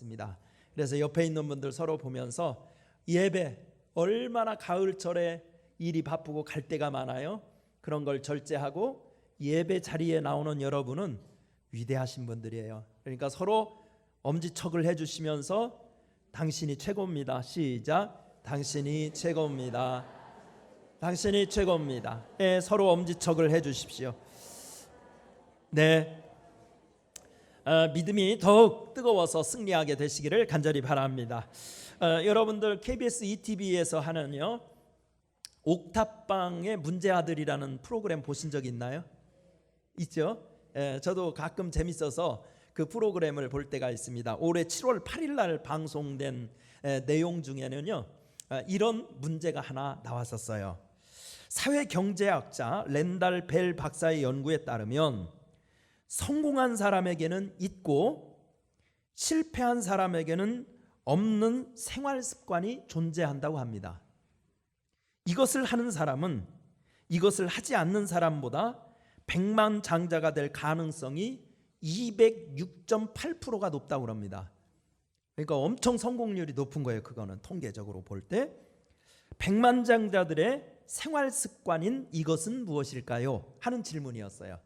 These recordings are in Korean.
있습니다. 그래서 옆에 있는 분들 서로 보면서 예배 얼마나 가을철에 일이 바쁘고 갈 데가 많아요. 그런 걸 절제하고 예배 자리에 나오는 여러분은 위대하신 분들이에요. 그러니까 서로 엄지척을 해주시면서 당신이 최고입니다. 시작. 당신이 최고입니다. 당신이 최고입니다. 네, 서로 엄지척을 해주십시오. 네, 믿음이 더욱 뜨거워서 승리하게 되시기를 간절히 바랍니다. 여러분들 KBS ETV에서 하는요 옥탑방의 문제아들이라는 프로그램 보신 적 있나요? 있죠? 저도 가끔 재밌어서 그 프로그램을 볼 때가 있습니다. 올해 7월 8일 날 방송된 내용 중에는요 이런 문제가 하나 나왔었어요. 사회경제학자 렌달 벨 박사의 연구에 따르면 성공한 사람에게는 있고 실패한 사람에게는 없는 생활 습관이 존재한다고 합니다. 이것을 하는 사람은 이것을 하지 않는 사람보다 백만장자가 될 가능성이 206.8%가 높다고 합니다. 그러니까 엄청 성공률이 높은 거예요. 그거는 통계적으로 볼 때. 백만장자들의 생활 습관인 이것은 무엇일까요? 하는 질문이었어요.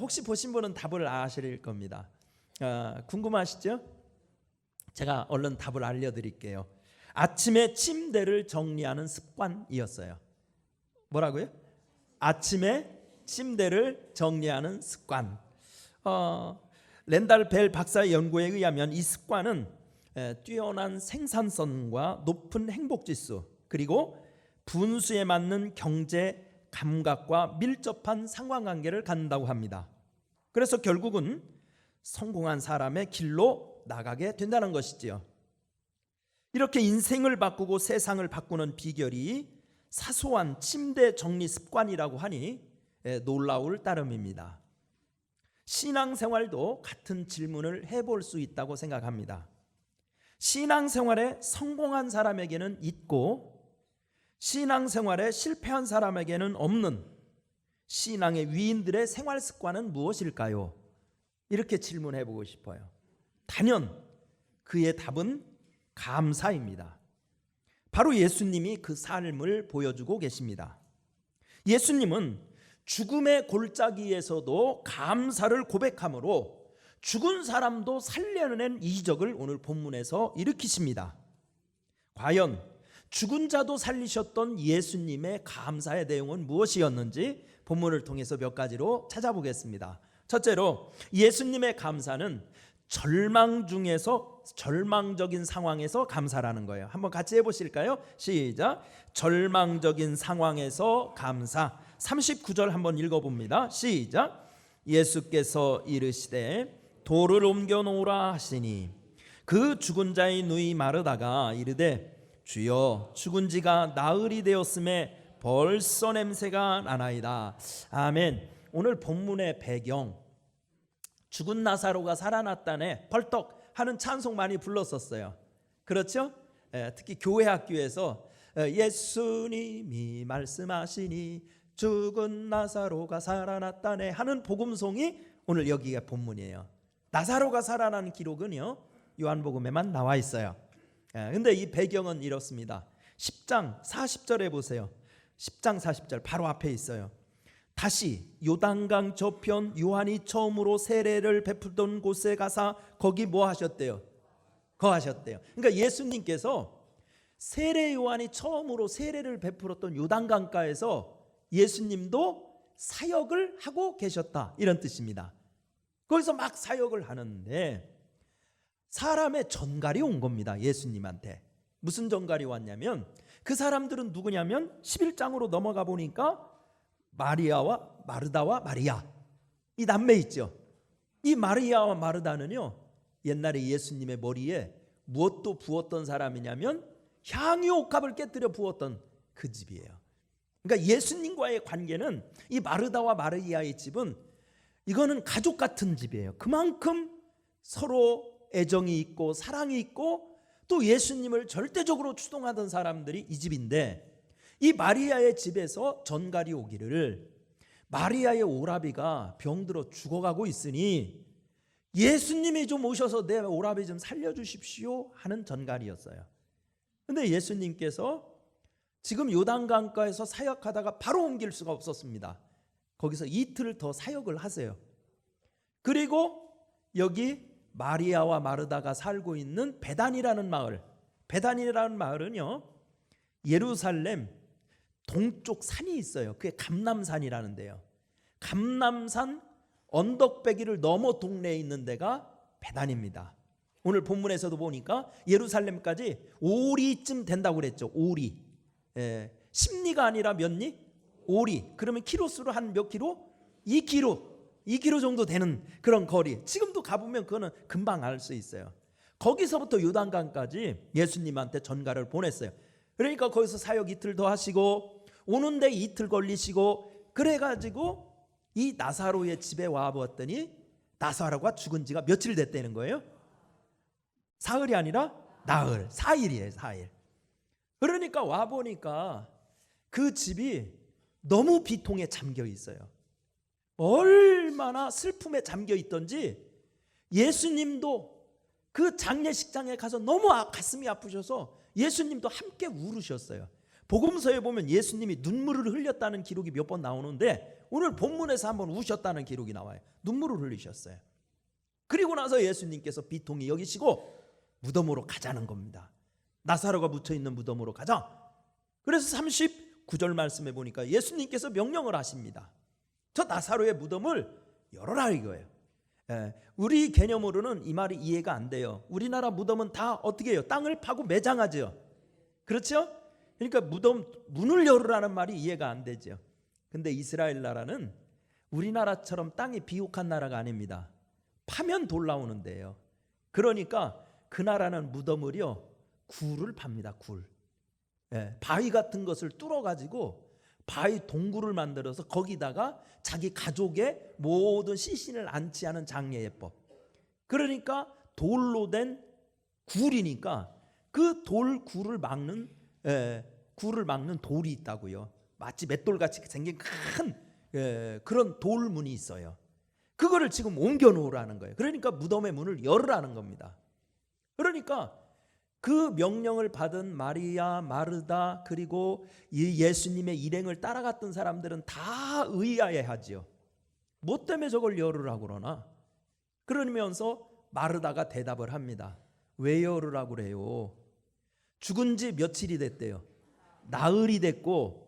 혹시 보신 분은 답을 아실 겁니다. 궁금하시죠? 제가 얼른 답을 알려드릴게요. 아침에 침대를 정리하는 습관이었어요. 뭐라고요? 아침에 침대를 정리하는 습관. 렌달 벨 박사의 연구에 의하면 이 습관은 뛰어난 생산성과 높은 행복지수 그리고 분수에 맞는 경제 감각과 밀접한 상관관계를 갖는다고 합니다. 그래서 결국은 성공한 사람의 길로 나가게 된다는 것이지요. 이렇게 인생을 바꾸고 세상을 바꾸는 비결이 사소한 침대 정리 습관이라고 하니 놀라울 따름입니다. 신앙생활도 같은 질문을 해볼 수 있다고 생각합니다. 신앙생활에 성공한 사람에게는 있고 신앙생활에 실패한 사람에게는 없는 신앙의 위인들의 생활 습관은 무엇일까요? 이렇게 질문해 보고 싶어요. 단연 그의 답은 감사입니다. 바로 예수님이 그 삶을 보여주고 계십니다. 예수님은 죽음의 골짜기에서도 감사를 고백함으로 죽은 사람도 살려낸 이적을 오늘 본문에서 일으키십니다. 과연 죽은 자도 살리셨던 예수님의 감사의 내용은 무엇이었는지 본문을 통해서 몇 가지로 찾아보겠습니다. 첫째로 예수님의 감사는 절망 중에서 절망적인 상황에서 감사라는 거예요. 한번 같이 해보실까요? 시작. 절망적인 상황에서 감사. 39절 한번 읽어봅니다. 시작. 예수께서 이르시되 돌을 옮겨 놓으라 하시니 그 죽은 자의 누이 마르다가 이르되 주여 죽은 지가 나흘이 되었음에 벌써 냄새가 나나이다. 아멘. 오늘 본문의 배경 죽은 나사로가 살아났다네 벌떡 하는 찬송 많이 불렀었어요. 그렇죠? 특히 교회 학교에서 예수님이 말씀하시니 죽은 나사로가 살아났다네 하는 복음송이 오늘 여기가 본문이에요. 나사로가 살아난 기록은요 요한복음에만 나와 있어요. 근데 이 배경은 이렇습니다. 10장 40절에 보세요. 10장 40절 바로 앞에 있어요. 다시 요단강 저편 요한이 처음으로 세례를 베풀던 곳에 가서 거기 뭐 하셨대요? 거하셨대요. 그러니까 예수님께서 세례 요한이 처음으로 세례를 베풀었던 요단강가에서 예수님도 사역을 하고 계셨다 이런 뜻입니다. 거기서 막 사역을 하는데 사람의 전갈이 온 겁니다. 예수님한테. 무슨 전갈이 왔냐면 그 사람들은 누구냐면 11장으로 넘어가 보니까 마리아와 마르다와 마리아 이 남매 있죠. 이 마리아와 마르다는요 옛날에 예수님의 머리에 무엇도 부었던 사람이냐면 향유옥합을 깨뜨려 부었던 그 집이에요. 그러니까 예수님과의 관계는 이 마르다와 마리아의 집은 이거는 가족 같은 집이에요. 그만큼 서로 애정이 있고 사랑이 있고 또 예수님을 절대적으로 추동하던 사람들이 이 집인데 이 마리아의 집에서 전갈이 오기를 마리아의 오라비가 병들어 죽어가고 있으니 예수님이 좀 오셔서 내 오라비 좀 살려주십시오 하는 전갈이었어요. 근데 예수님께서 지금 요단강가에서 사역하다가 바로 옮길 수가 없었습니다. 거기서 이틀 더 사역을 하세요. 그리고 여기 마리아와 마르다가 살고 있는 베단이라는 마을, 베단이라는 마을은요 예루살렘 동쪽 산이 있어요. 그게 감람산이라는 데요. 감람산 언덕배기를 넘어 동네에 있는 데가 베단입니다. 오늘 본문에서도 보니까 예루살렘까지 오리쯤 된다고 그랬죠. 오리. 십리가 아니라 몇 리? 오리. 그러면 키로수로 한 몇 킬로? 2km 정도 되는 그런 거리. 지금도 가보면 그거는 금방 알 수 있어요. 거기서부터 요단강까지 예수님한테 전가를 보냈어요. 그러니까 거기서 사역 이틀 더 하시고 오는데 이틀 걸리시고, 그래가지고 이 나사로의 집에 와보았더니 나사로가 죽은 지가 며칠 됐다는 거예요. 사흘이 아니라 나흘, 4일이에요. 4일. 그러니까 와보니까 그 집이 너무 비통에 잠겨 있어요. 얼마나 슬픔에 잠겨 있던지 예수님도 그 장례식장에 가서 너무 가슴이 아프셔서 예수님도 함께 울으셨어요. 복음서에 보면 예수님이 눈물을 흘렸다는 기록이 몇 번 나오는데 오늘 본문에서 한번 우셨다는 기록이 나와요. 눈물을 흘리셨어요. 그리고 나서 예수님께서 비통히 여기시고 무덤으로 가자는 겁니다. 나사로가 묻혀있는 무덤으로 가자. 그래서 39절 말씀에 보니까 예수님께서 명령을 하십니다. 저 나사로의 무덤을 열어라 이거예요. 우리 개념으로는 이 말이 이해가 안 돼요. 우리나라 무덤은 다 어떻게 해요? 땅을 파고 매장하죠. 그렇죠? 그러니까 무덤 문을 열으라는 말이 이해가 안 되죠. 근데 이스라엘 나라는 우리나라처럼 땅이 비옥한 나라가 아닙니다. 파면 돌 나오는데요. 그러니까 그 나라는 무덤을요 굴을 팝니다. 굴. 바위 같은 것을 뚫어가지고 바위 동굴을 만들어서 거기다가 자기 가족의 모든 시신을 안치하는 장례예법. 그러니까 돌로 된 굴이니까 그 굴을 막는 돌이 있다고요. 마치 맷돌같이 생긴 큰 그런 돌문이 있어요. 그거를 지금 옮겨 놓으라는 거예요. 그러니까 무덤의 문을 열으라는 겁니다. 그러니까 그 명령을 받은 마리아, 마르다 그리고 이 예수님의 일행을 따라갔던 사람들은 다 의아해하지요. 뭐 때문에 저걸 열으라고 그러나? 그러면서 마르다가 대답을 합니다. 왜 열으라고 그래요? 죽은 지 며칠이 됐대요. 나흘이 됐고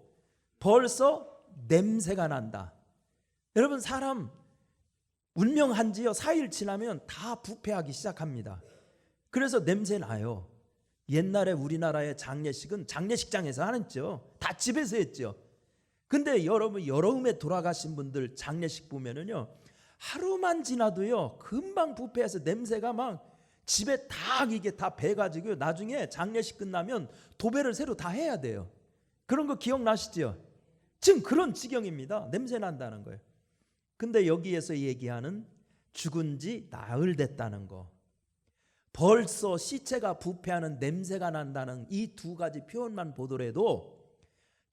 벌써 냄새가 난다. 여러분 사람 운명한 지요 4일 지나면 다 부패하기 시작합니다. 그래서 냄새 나요. 옛날에 우리나라의 장례식은 장례식장에서 하는죠. 다 집에서 했죠. 근데 여러분 여름에 돌아가신 분들 장례식 보면은요 하루만 지나도요 금방 부패해서 냄새가 막 집에 다 이게 다 배가지고 나중에 장례식 끝나면 도배를 새로 다 해야 돼요. 그런 거 기억나시죠? 지금 그런 지경입니다. 냄새 난다는 거예요. 근데 여기에서 얘기하는 죽은 지 나흘 됐다는 거, 벌써 시체가 부패하는 냄새가 난다는 이 두 가지 표현만 보더라도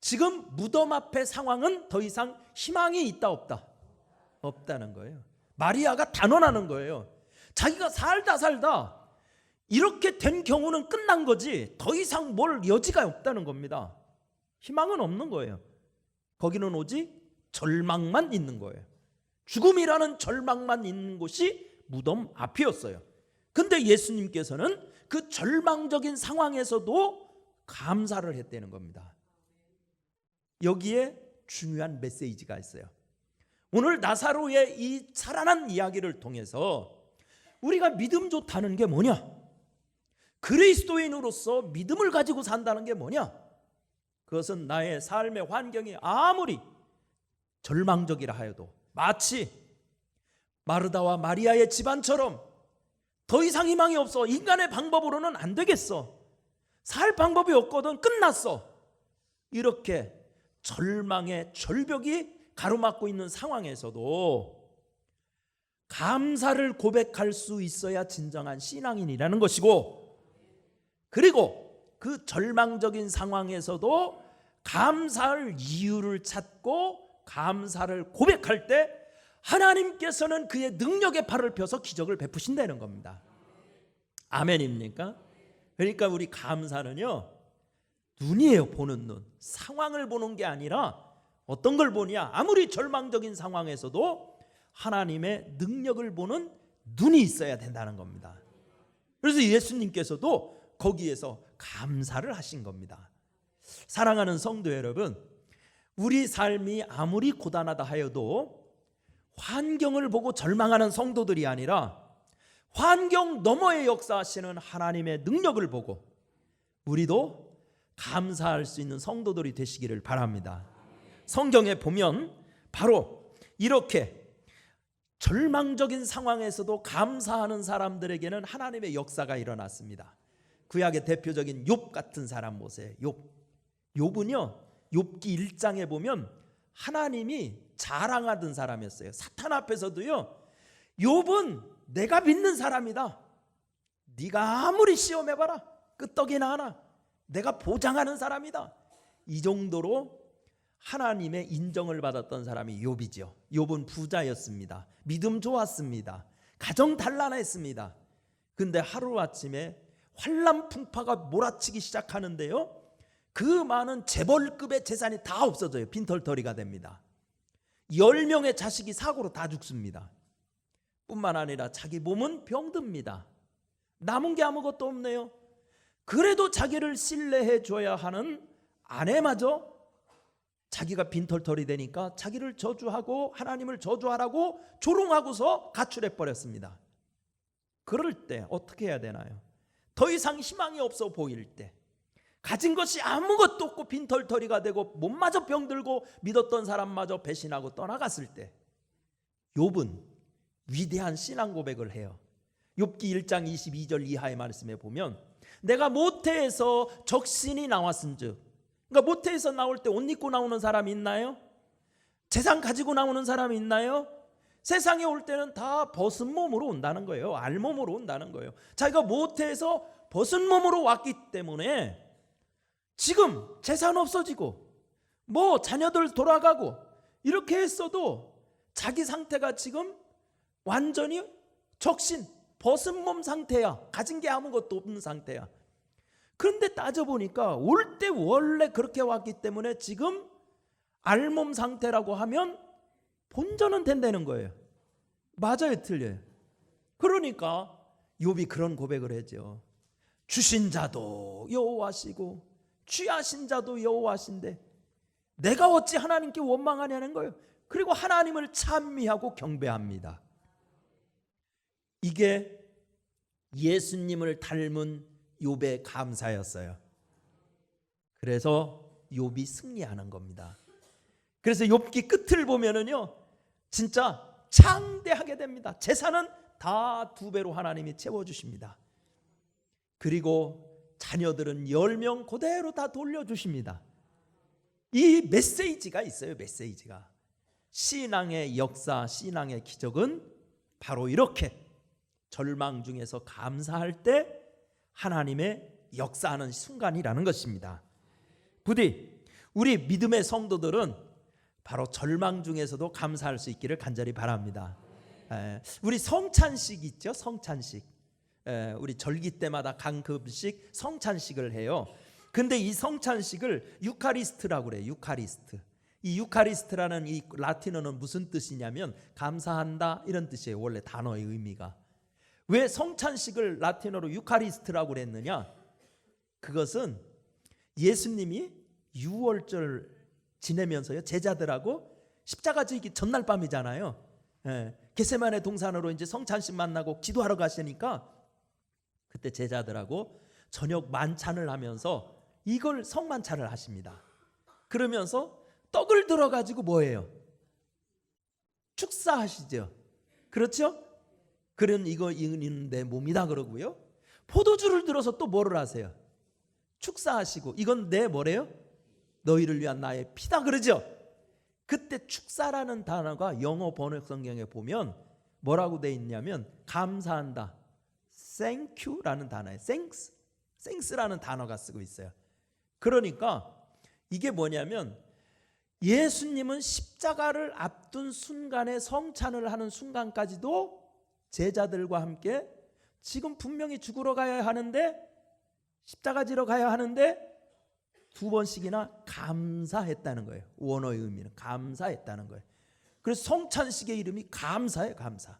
지금 무덤 앞의 상황은 더 이상 희망이 있다 없다? 없다는 거예요. 마리아가 단언하는 거예요. 자기가 살다 이렇게 된 경우는 끝난 거지 더 이상 뭘 여지가 없다는 겁니다. 희망은 없는 거예요. 거기는 오직 절망만 있는 거예요. 죽음이라는 절망만 있는 곳이 무덤 앞이었어요. 근데 예수님께서는 그 절망적인 상황에서도 감사를 했다는 겁니다. 여기에 중요한 메시지가 있어요. 오늘 나사로의 이 살아난 이야기를 통해서 우리가 믿음 좋다는 게 뭐냐? 그리스도인으로서 믿음을 가지고 산다는 게 뭐냐? 그것은 나의 삶의 환경이 아무리 절망적이라 하여도 마치 마르다와 마리아의 집안처럼 더 이상 희망이 없어. 인간의 방법으로는 안 되겠어. 살 방법이 없거든. 끝났어. 이렇게 절망의 절벽이 가로막고 있는 상황에서도 감사를 고백할 수 있어야 진정한 신앙인이라는 것이고, 그리고 그 절망적인 상황에서도 감사할 이유를 찾고 감사를 고백할 때 하나님께서는 그의 능력의 팔을 펴서 기적을 베푸신다는 겁니다. 아멘입니까? 그러니까 우리 감사는요, 눈이에요. 보는 눈. 상황을 보는 게 아니라 어떤 걸 보냐? 아무리 절망적인 상황에서도 하나님의 능력을 보는 눈이 있어야 된다는 겁니다. 그래서 예수님께서도 거기에서 감사를 하신 겁니다. 사랑하는 성도 여러분, 우리 삶이 아무리 고단하다 하여도 환경을 보고 절망하는 성도들이 아니라 환경 너머에 역사하시는 하나님의 능력을 보고 우리도 감사할 수 있는 성도들이 되시기를 바랍니다. 성경에 보면 바로 이렇게 절망적인 상황에서도 감사하는 사람들에게는 하나님의 역사가 일어났습니다. 구약의 대표적인 욥 같은 사람 보세요. 욥은요, 욥기 1장에 보면 하나님이 자랑하던 사람이었어요. 사탄 앞에서도요, 욥은 내가 믿는 사람이다. 네가 아무리 시험해봐라, 끄떡이나 하나 내가 보장하는 사람이다. 이 정도로 하나님의 인정을 받았던 사람이 욥이죠. 욥은 부자였습니다. 믿음 좋았습니다. 가정 단란했습니다. 근데 하루아침에 환란 풍파가 몰아치기 시작하는데요, 그 많은 재벌급의 재산이 다 없어져요. 빈털터리가 됩니다. 10명의 자식이 사고로 다 죽습니다. 뿐만 아니라 자기 몸은 병듭니다. 남은 게 아무것도 없네요. 그래도 자기를 신뢰해 줘야 하는 아내마저 자기가 빈털터리 되니까 자기를 저주하고 하나님을 저주하라고 조롱하고서 가출해 버렸습니다. 그럴 때 어떻게 해야 되나요? 더 이상 희망이 없어 보일 때, 가진 것이 아무것도 없고 빈털터리가 되고 몸마저 병들고 믿었던 사람마저 배신하고 떠나갔을 때 욥은 위대한 신앙 고백을 해요. 욥기 1장 22절 이하의 말씀에 보면 내가 모태에서 적신이 나왔은즉, 그러니까 모태에서 나올 때 옷 입고 나오는 사람이 있나요? 재산 가지고 나오는 사람이 있나요? 세상에 올 때는 다 벗은 몸으로 온다는 거예요. 알몸으로 온다는 거예요. 자기가 모태에서 벗은 몸으로 왔기 때문에 지금 재산 없어지고 뭐 자녀들 돌아가고 이렇게 했어도 자기 상태가 지금 완전히 적신, 벗은 몸 상태야. 가진 게 아무것도 없는 상태야. 그런데 따져보니까 올 때 원래 그렇게 왔기 때문에 지금 알몸 상태라고 하면 본전은 된다는 거예요. 맞아요, 틀려요? 그러니까 욥이 그런 고백을 했죠. 주신 자도 여호와시고 취하신 자도 여호와신데 내가 어찌 하나님께 원망하냐는 거예요. 그리고 하나님을 찬미하고 경배합니다. 이게 예수님을 닮은 욥의 감사였어요. 그래서 욥이 승리하는 겁니다. 그래서 욥기 끝을 보면은요, 진짜 창대하게 됩니다. 재산은 다 2배로 하나님이 채워주십니다. 그리고 자녀들은 10명 그대로 다 돌려주십니다. 이 메시지가 있어요. 메시지가. 신앙의 역사, 신앙의 기적은 바로 이렇게 절망 중에서 감사할 때 하나님의 역사하는 순간이라는 것입니다. 부디 우리 믿음의 성도들은 바로 절망 중에서도 감사할 수 있기를 간절히 바랍니다. 우리 성찬식 있죠? 성찬식. 우리 절기 때마다 간급식 성찬식을 해요. 근데 이 성찬식을 유카리스트라고 그래요. 유카리스트. 이 유카리스트라는 이 라틴어는 무슨 뜻이냐면 감사한다 이런 뜻이에요. 원래 단어의 의미가. 왜 성찬식을 라틴어로 유카리스트라고 그랬느냐? 그것은 예수님이 유월절 지내면서요, 제자들하고 십자가 지기 전날 밤이잖아요. 겟세마네 동산으로 이제 성찬식 만나고 기도하러 가시니까 그때 제자들하고 저녁 만찬을 하면서 이걸 성만찬을 하십니다. 그러면서 떡을 들어가지고 뭐예요? 축사하시죠. 그렇죠? 그런 이거는 내 몸이다 그러고요. 포도주를 들어서 또 뭐를 하세요? 축사하시고 이건 내 뭐래요? 너희를 위한 나의 피다 그러죠. 그때 축사라는 단어가 영어 번역 성경에 보면 뭐라고 돼 있냐면 감사한다, thank you라는 단어예요. thanks라는 단어가 쓰고 있어요. 그러니까 이게 뭐냐면 예수님은 십자가를 앞둔 순간에 성찬을 하는 순간까지도 제자들과 함께 지금 분명히 죽으러 가야 하는데 십자가 지러 가야 하는데 두 번씩이나 감사했다는 거예요. 원어의 의미는 감사했다는 거예요. 그래서 성찬식의 이름이 감사예요. 감사.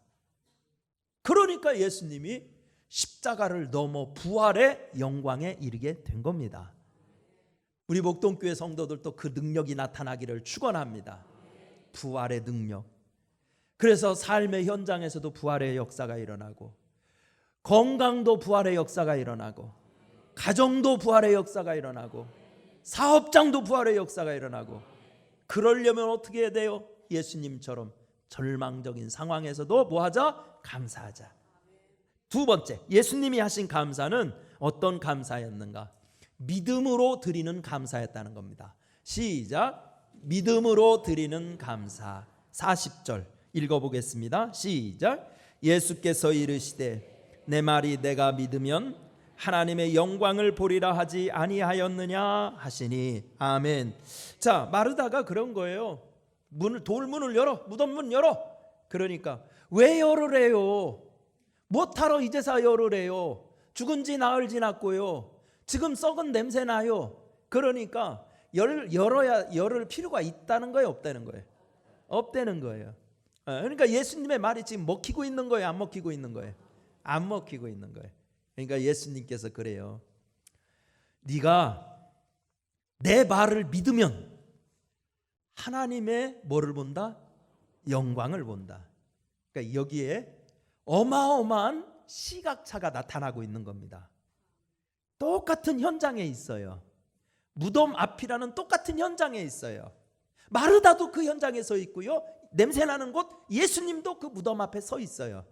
그러니까 예수님이 십자가를 넘어 부활의 영광에 이르게 된 겁니다. 우리 목동교회 성도들도 그 능력이 나타나기를 축원합니다. 부활의 능력. 그래서 삶의 현장에서도 부활의 역사가 일어나고, 건강도 부활의 역사가 일어나고, 가정도 부활의 역사가 일어나고, 사업장도 부활의 역사가 일어나고. 그러려면 어떻게 해야 돼요? 예수님처럼 절망적인 상황에서도 뭐하자? 감사하자. 두 번째, 예수님이 하신 감사는 어떤 감사였는가? 믿음으로 드리는 감사였다는 겁니다. 시작. 믿음으로 드리는 감사. 40절 읽어보겠습니다. 시작. 예수께서 이르시되 내 말이 내가 믿으면 하나님의 영광을 보리라 하지 아니하였느냐 하시니. 아멘. 자, 마르다가 그런 거예요. 돌문을 열어, 무덤 문 열어. 그러니까 왜 열으래요? 못하러 이제서 열으래요? 죽은 지 나흘 지났고요. 지금 썩은 냄새 나요. 그러니까 열을 필요가 있다는 거예요, 없다는 거예요? 없다는 거예요. 그러니까 예수님의 말이 지금 먹히고 있는 거예요, 안 먹히고 있는 거예요? 안 먹히고 있는 거예요. 그러니까 예수님께서 그래요. 네가 내 말을 믿으면 하나님의 뭐를 본다? 영광을 본다. 그러니까 여기에 어마어마한 시각차가 나타나고 있는 겁니다. 똑같은 현장에 있어요. 무덤 앞이라는 똑같은 현장에 있어요. 마르다도 그 현장에 서 있고요. 냄새나는 곳 예수님도 그 무덤 앞에 서 있어요.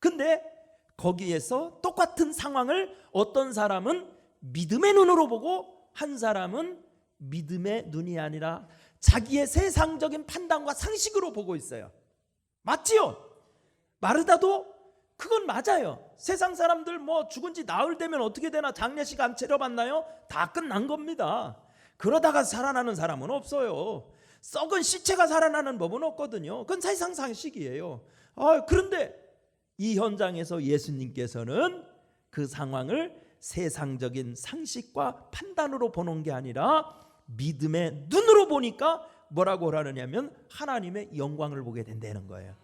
근데 거기에서 똑같은 상황을 어떤 사람은 믿음의 눈으로 보고 한 사람은 믿음의 눈이 아니라 자기의 세상적인 판단과 상식으로 보고 있어요. 맞지요? 마르다도 그건 맞아요. 세상 사람들 뭐 죽은 지 나흘 되면 어떻게 되나 장례식 안 차려봤나요? 다 끝난 겁니다. 그러다가 살아나는 사람은 없어요. 썩은 시체가 살아나는 법은 없거든요. 그건 세상 상식이에요. 그런데 이 현장에서 예수님께서는 그 상황을 세상적인 상식과 판단으로 보는 게 아니라 믿음의 눈으로 보니까 뭐라고 하느냐면 하나님의 영광을 보게 된다는 거예요.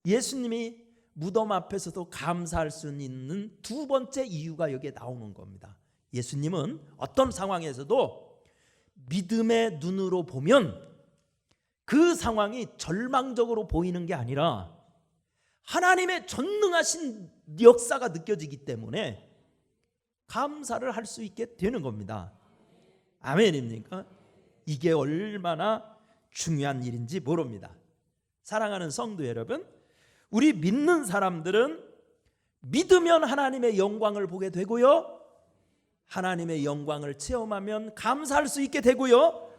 예수님이 무덤 앞에서도 감사할 수 있는 두 번째 이유가 여기에 나오는 겁니다. 예수님은 어떤 상황에서도 믿음의 눈으로 보면 그 상황이 절망적으로 보이는 게 아니라 하나님의 전능하신 역사가 느껴지기 때문에 감사를 할 수 있게 되는 겁니다. 아멘입니까? 이게 얼마나 중요한 일인지 모릅니다. 사랑하는 성도 여러분, 우리 믿는 사람들은 믿으면 하나님의 영광을 보게 되고요, 하나님의 영광을 체험하면 감사할 수 있게 되고요,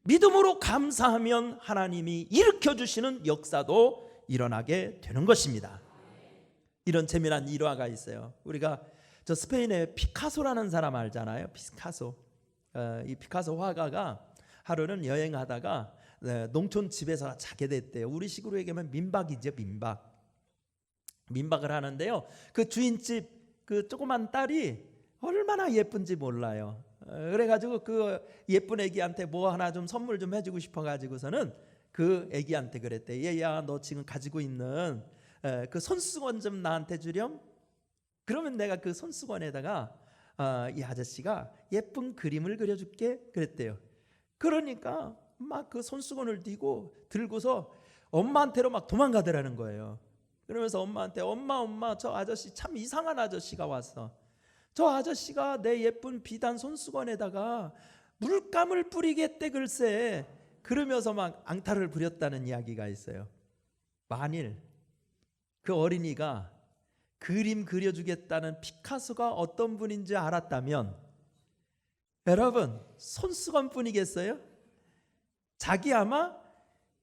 믿음으로 감사하면 하나님이 일으켜주시는 역사도 일어나게 되는 것입니다. 이런 재미난 일화가 있어요. 우리가 저 스페인의 피카소라는 사람 알잖아요. 피카소. 이 피카소 화가가 하루는 여행하다가 농촌 집에서 자게 됐대요. 우리식으로 얘기하면 민박이죠, 민박. 민박을 하는데요. 그 주인집 그 조그만 딸이 얼마나 예쁜지 몰라요. 그래가지고 그 예쁜 애기한테 뭐 하나 좀 선물 좀 해주고 싶어가지고서는 그 애기한테 그랬대. 얘야, 너 지금 가지고 있는 그 손수건 좀 나한테 주렴. 그러면 내가 그 손수건에다가 이 아저씨가 예쁜 그림을 그려줄게 그랬대요. 그러니까 막 그 손수건을 들고서 엄마한테로 막 도망가더라는 거예요. 그러면서 엄마한테 엄마 저 아저씨 참 이상한 아저씨가 왔어. 저 아저씨가 내 예쁜 비단 손수건에다가 물감을 뿌리겠대 글쎄. 그러면서 막 앙탈을 부렸다는 이야기가 있어요. 만일 그 어린이가 그림 그려주겠다는 피카소가 어떤 분인지 알았다면 여러분 손수건 뿐이겠어요? 자기 아마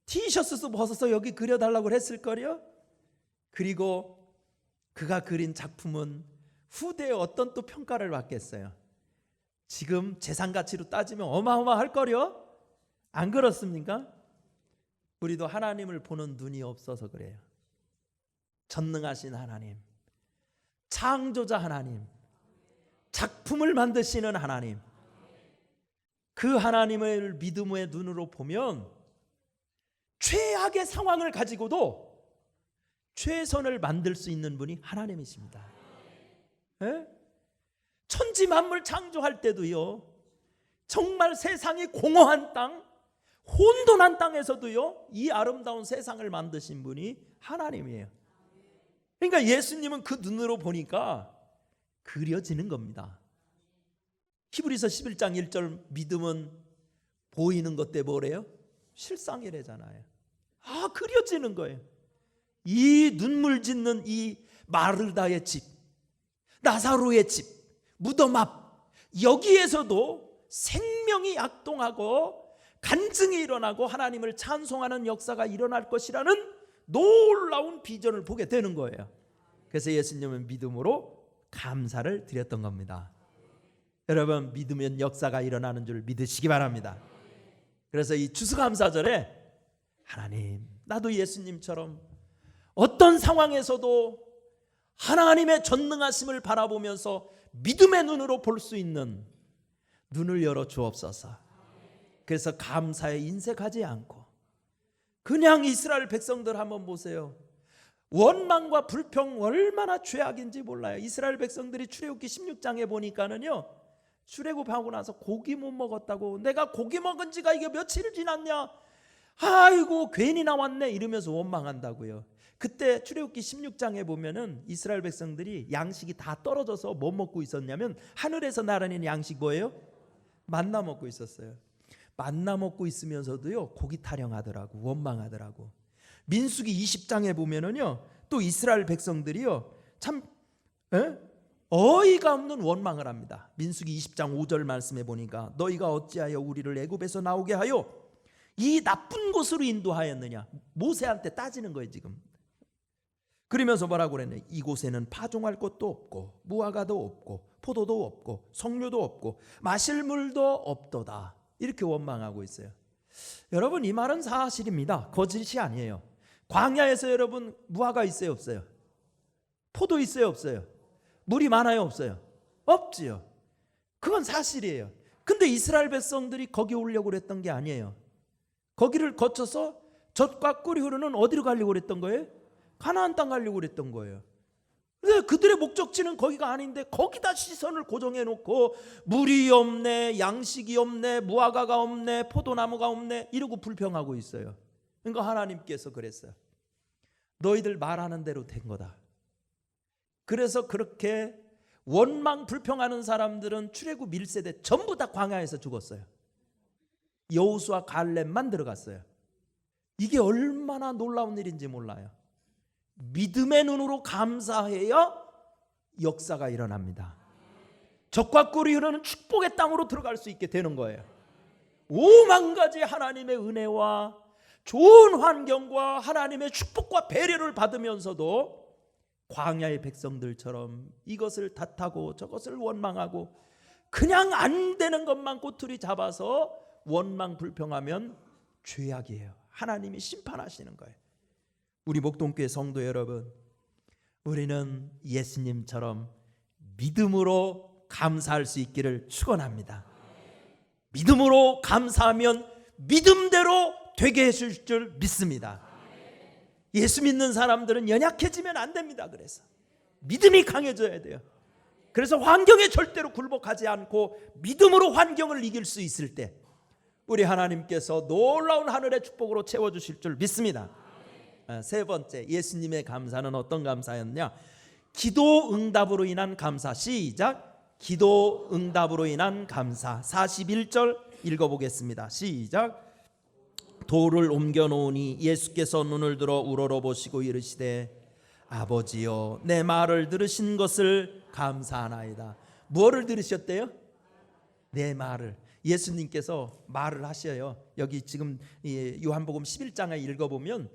티셔츠도 벗어서 여기 그려달라고 했을걸요? 그리고 그가 그린 작품은 후대에 어떤 또 평가를 받겠어요? 지금 재산 가치로 따지면 어마어마할 거요. 안 그렇습니까? 우리도 하나님을 보는 눈이 없어서 그래요. 전능하신 하나님, 창조자 하나님, 작품을 만드시는 하나님, 그 하나님을 믿음의 눈으로 보면 최악의 상황을 가지고도 최선을 만들 수 있는 분이 하나님이십니다. 에? 천지 만물 창조할 때도요, 정말 세상이 공허한 땅, 혼돈한 땅에서도요, 이 아름다운 세상을 만드신 분이 하나님이에요. 그러니까 예수님은 그 눈으로 보니까 그려지는 겁니다. 히브리서 11장 1절, 믿음은 보이는 것 때 뭐래요? 실상이래잖아요. 그려지는 거예요. 이 눈물 짓는 이 마르다의 집, 나사로의 집, 무덤 앞, 여기에서도 생명이 약동하고 간증이 일어나고 하나님을 찬송하는 역사가 일어날 것이라는 놀라운 비전을 보게 되는 거예요. 그래서 예수님은 믿음으로 감사를 드렸던 겁니다. 여러분, 믿으면 역사가 일어나는 줄 믿으시기 바랍니다. 그래서 이 추수감사절에 하나님, 나도 예수님처럼 어떤 상황에서도 하나님의 전능하심을 바라보면서 믿음의 눈으로 볼 수 있는 눈을 열어 주옵소서. 그래서 감사에 인색하지 않고 그냥 이스라엘 백성들 한번 보세요. 원망과 불평 얼마나 죄악인지 몰라요. 이스라엘 백성들이 출애굽기 16장에 보니까는요, 출애굽하고 나서 고기 못 먹었다고, 내가 고기 먹은 지가 이게 며칠 지났냐, 아이고 괜히 나왔네 이러면서 원망한다고요. 그때 출애굽기 16장에 보면은 이스라엘 백성들이 양식이 다 떨어져서 뭐 먹고 있었냐면, 하늘에서 날아내는 양식 뭐예요? 만나 먹고 있었어요. 만나 먹고 있으면서도요, 고기 타령하더라고, 원망하더라고. 민수기 20장에 보면은요, 또 이스라엘 백성들이요, 참 어이가 없는 원망을 합니다. 민수기 20장 5절 말씀에 보니까, 너희가 어찌하여 우리를 애굽에서 나오게 하여 이 나쁜 곳으로 인도하였느냐. 모세한테 따지는 거예요 지금. 그러면서 뭐라고 그랬냐, 이곳에는 파종할 곳도 없고 무화과도 없고 포도도 없고 석류도 없고 마실 물도 없도다. 이렇게 원망하고 있어요. 여러분, 이 말은 사실입니다. 거짓이 아니에요. 광야에서 여러분 무화과 있어요 없어요? 포도 있어요 없어요? 물이 많아요 없어요? 없지요. 그건 사실이에요. 근데 이스라엘 백성들이 거기 오려고 그랬던 게 아니에요. 거기를 거쳐서 젖과 꿀이 흐르는 어디로 가려고 그랬던 거예요? 가나안 땅 가려고 그랬던 거예요. 근데 그들의 목적지는 거기가 아닌데 거기다 시선을 고정해 놓고 물이 없네, 양식이 없네, 무화과가 없네, 포도나무가 없네 이러고 불평하고 있어요. 그러니까 하나님께서 그랬어요. 너희들 말하는 대로 된 거다. 그래서 그렇게 원망 불평하는 사람들은 출애굽 1세대 전부 다 광야에서 죽었어요. 여호수아 갈렙만 들어갔어요. 이게 얼마나 놀라운 일인지 몰라요. 믿음의 눈으로 감사해야 역사가 일어납니다. 젖과 꿀이 흐르는 축복의 땅으로 들어갈 수 있게 되는 거예요. 5만 가지 하나님의 은혜와 좋은 환경과 하나님의 축복과 배려를 받으면서도 광야의 백성들처럼 이것을 탓하고 저것을 원망하고 그냥 안 되는 것만 꼬투리 잡아서 원망 불평하면 죄악이에요. 하나님이 심판하시는 거예요. 우리 목동교회 성도 여러분, 우리는 예수님처럼 믿음으로 감사할 수 있기를 축원합니다. 믿음으로 감사하면 믿음대로 되게 해줄 줄 믿습니다. 예수 믿는 사람들은 연약해지면 안 됩니다. 그래서 믿음이 강해져야 돼요. 그래서 환경에 절대로 굴복하지 않고 믿음으로 환경을 이길 수 있을 때 우리 하나님께서 놀라운 하늘의 축복으로 채워주실 줄 믿습니다. 세 번째, 예수님의 감사는 어떤 감사였냐? 기도 응답으로 인한 감사. 시작. 기도 응답으로 인한 감사. 41절 읽어보겠습니다. 시작. 돌을 옮겨 놓으니 예수께서 눈을 들어 우러러보시고 이르시되 아버지여 내 말을 들으신 것을 감사하나이다. 무엇을 들으셨대요? 내 말을. 예수님께서 말을 하셔요. 여기 지금 요한복음 11장에 읽어보면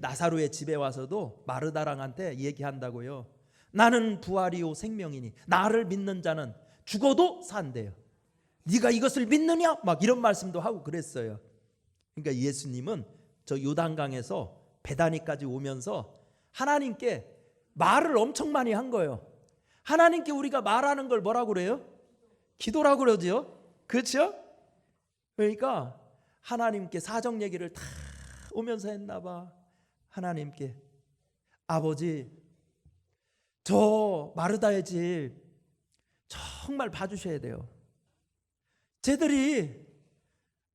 나사로의 집에 와서도 마르다랑한테 얘기한다고요. 나는 부활이요 생명이니 나를 믿는 자는 죽어도 산대요. 네가 이것을 믿느냐? 막 이런 말씀도 하고 그랬어요. 그러니까 예수님은 저 요단강에서 베다니까지 오면서 하나님께 말을 엄청 많이 한 거예요. 하나님께 우리가 말하는 걸 뭐라고 그래요? 기도라고 그러죠. 그렇죠? 그러니까 하나님께 사정 얘기를 다 오면서 했나 봐. 하나님께 아버지, 저 마르다의 집 정말 봐주셔야 돼요. 쟤들이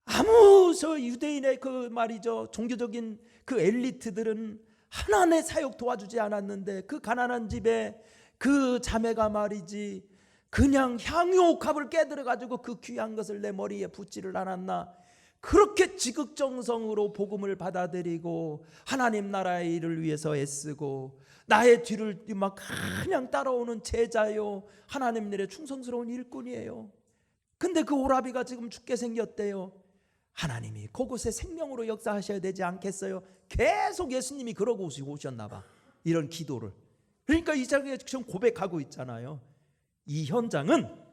아무 저 유대인의 그 말이죠, 종교적인 그 엘리트들은 하나님의 사역 도와주지 않았는데 그 가난한 집에 그 자매가 말이지 그냥 향유옥합을 깨들어가지고 그 귀한 것을 내 머리에 붓지를 않았나. 그렇게 지극정성으로 복음을 받아들이고 하나님 나라의 일을 위해서 애쓰고 나의 뒤를 막 그냥 따라오는 제자요, 하나님 일에 충성스러운 일꾼이에요. 근데 그 오라비가 지금 죽게 생겼대요. 하나님이 그곳에 생명으로 역사하셔야 되지 않겠어요? 계속 예수님이 그러고 오셨나 봐, 이런 기도를. 그러니까 이 장에 지금 고백하고 있잖아요. 이 현장은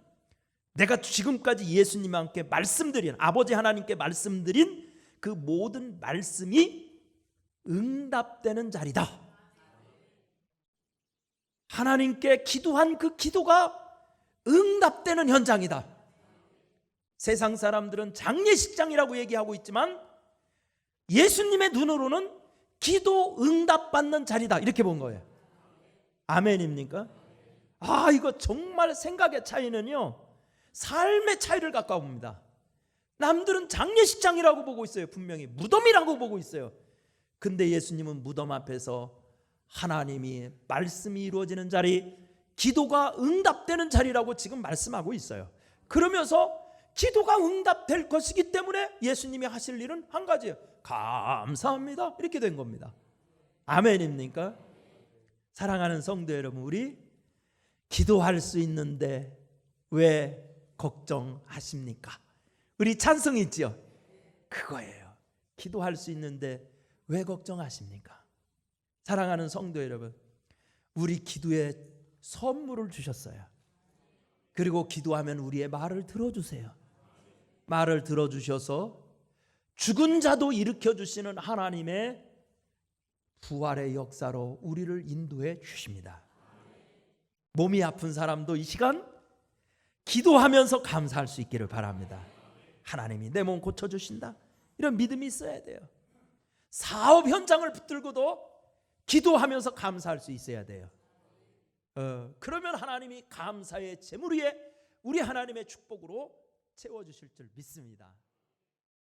내가 지금까지 예수님과 함께 말씀드린, 아버지 하나님께 말씀드린 그 모든 말씀이 응답되는 자리다. 하나님께 기도한 그 기도가 응답되는 현장이다. 세상 사람들은 장례식장이라고 얘기하고 있지만 예수님의 눈으로는 기도 응답받는 자리다, 이렇게 본 거예요. 아멘입니까? 아, 이거 정말 생각의 차이는요, 삶의 차이를 갖고 봅니다. 남들은 장례식장이라고 보고 있어요. 분명히 무덤이라고 보고 있어요. 근데 예수님은 무덤 앞에서 하나님이 말씀이 이루어지는 자리, 기도가 응답되는 자리라고 지금 말씀하고 있어요. 그러면서 기도가 응답될 것이기 때문에 예수님이 하실 일은 한 가지예요. 감사합니다, 이렇게 된 겁니다. 아멘입니까? 사랑하는 성도 여러분, 우리 기도할 수 있는데 왜 걱정하십니까? 우리 찬송 있지요? 그거예요. 기도할 수 있는데 왜 걱정하십니까? 사랑하는 성도 여러분, 우리 기도에 선물을 주셨어요. 그리고 기도하면 우리의 말을 들어주세요. 말을 들어주셔서 죽은 자도 일으켜 주시는 하나님의 부활의 역사로 우리를 인도해 주십니다. 몸이 아픈 사람도 이 시간 기도하면서 감사할 수 있기를 바랍니다. 하나님이 내 몸 고쳐주신다, 이런 믿음이 있어야 돼요. 사업 현장을 붙들고도 기도하면서 감사할 수 있어야 돼요. 그러면 하나님이 감사의 제물 위에 우리 하나님의 축복으로 채워주실 줄 믿습니다.